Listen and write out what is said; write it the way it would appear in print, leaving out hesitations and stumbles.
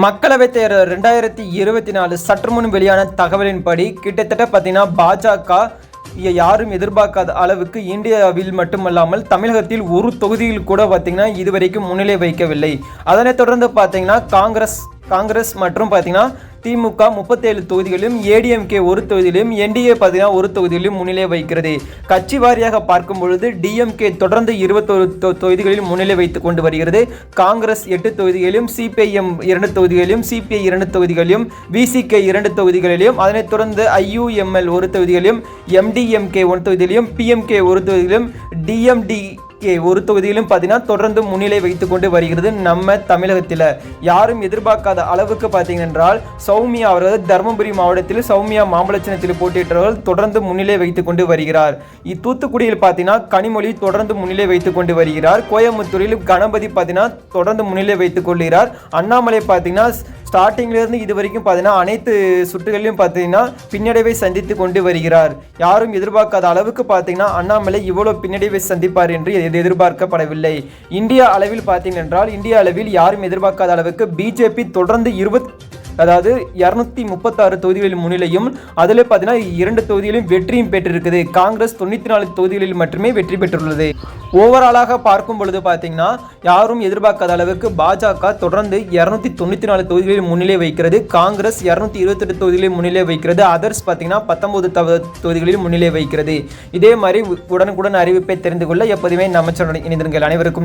மக்களவைத் தேர்தல் 2024 சற்று முன் வெளியான தகவலின்படி கிட்டத்தட்ட பார்த்தீங்கன்னா பாஜக யாரும் எதிர்பார்க்காத அளவுக்கு இந்தியாவில் மட்டுமல்லாமல் தமிழகத்தில் ஒரு தொகுதியில் கூட பார்த்தீங்கன்னா இதுவரைக்கும் முன்னிலை வைக்கவில்லை. அதனைத் தொடர்ந்து பார்த்தீங்கன்னா காங்கிரஸ் மற்றும் பார்த்தீங்கன்னா திமுக 37 தொகுதிகளிலும், ஏடிஎம்கே ஒரு தொகுதியிலும், என்டிஏ பார்த்தீங்கன்னா ஒரு தொகுதியிலும் முன்னிலை வைக்கிறது. கட்சி வாரியாக பார்க்கும் பொழுது டிஎம்கே தொடர்ந்து 21 தொகுதிகளில் முன்னிலை வைத்துக் கொண்டு வருகிறது. காங்கிரஸ் 8 தொகுதிகளிலும், சிபிஐஎம் 2 தொகுதிகளிலும், சிபிஐ 2 தொகுதிகளிலும், விசிகே 2 தொகுதிகளிலும், அதனைத் தொடர்ந்து ஐயுஎம்எல் ஒரு தொகுதிகளிலும், எம்டிஎம்கே ஒரு தொகுதியிலும், பிஎம்கே ஒரு தொகுதியிலும், டிஎம்டி ஒரு தொகுதியிலும் பார்த்தீங்கன்னா தொடர்ந்து முன்னிலை வைத்துக் கொண்டு வருகிறது. நம்ம தமிழகத்தில் யாரும் எதிர்பார்க்காத அளவுக்கு பார்த்தீங்க என்றால் சௌமியா அவர்கள் தருமபுரி மாவட்டத்தில் சௌமியா மாம்பழச்சின்னத்தில் போட்டியிட்டவர்கள் தொடர்ந்து முன்னிலை வைத்துக் கொண்டு வருகிறார். தூத்துக்குடியில் பார்த்தீங்கன்னா கனிமொழி தொடர்ந்து முன்னிலை வைத்துக் கொண்டு வருகிறார். கோயம்புத்தூரில் கணபதி பார்த்தீங்கன்னா தொடர்ந்து முன்னிலை வைத்துக் கொள்கிறார். அண்ணாமலை பார்த்தீங்கன்னா ஸ்டார்டிங்லேருந்து இது வரைக்கும் பார்த்தீங்கன்னா அனைத்து சுற்றுகளிலும் பார்த்தீங்கன்னா பின்னடைவை சந்தித்து கொண்டு வருகிறார். யாரும் எதிர்பார்க்காத அளவுக்கு பார்த்தீங்கன்னா அண்ணாமலை இவ்வளோ பின்னடைவை சந்திப்பார் என்று எதிர்பார்க்கப்படவில்லை. இந்தியா அளவில் பார்த்தீங்க என்றால் இந்தியா அளவில் யாரும் எதிர்பார்க்காத அளவுக்கு பிஜேபி தொடர்ந்து 236 தொகுதிகளில் முன்னிலையும், அதில் பார்த்தீங்கன்னா 2 தொகுதிகளிலும் வெற்றியும் பெற்றிருக்குது. காங்கிரஸ் 94 தொகுதிகளில் மட்டுமே வெற்றி பெற்றுள்ளது. ஓவராலாக பார்க்கும் பொழுது பார்த்தீங்கன்னா யாரும் எதிர்பார்க்காத அளவுக்கு பாஜக தொடர்ந்து 294 தொகுதிகளில் முன்னிலை வைக்கிறது. காங்கிரஸ் 228 தொகுதிகளில் முன்னிலை வைக்கிறது. அதர்ஸ் பார்த்தீங்கன்னா 19 தொகுதிகளில் முன்னிலை வைக்கிறது. இதே மாதிரி உடனுக்குடன் அறிவிப்பை தெரிந்து கொள்ள எப்போதுமே நம்ம சேனலுடன் இணைந்திருங்கள். அனைவருக்கும்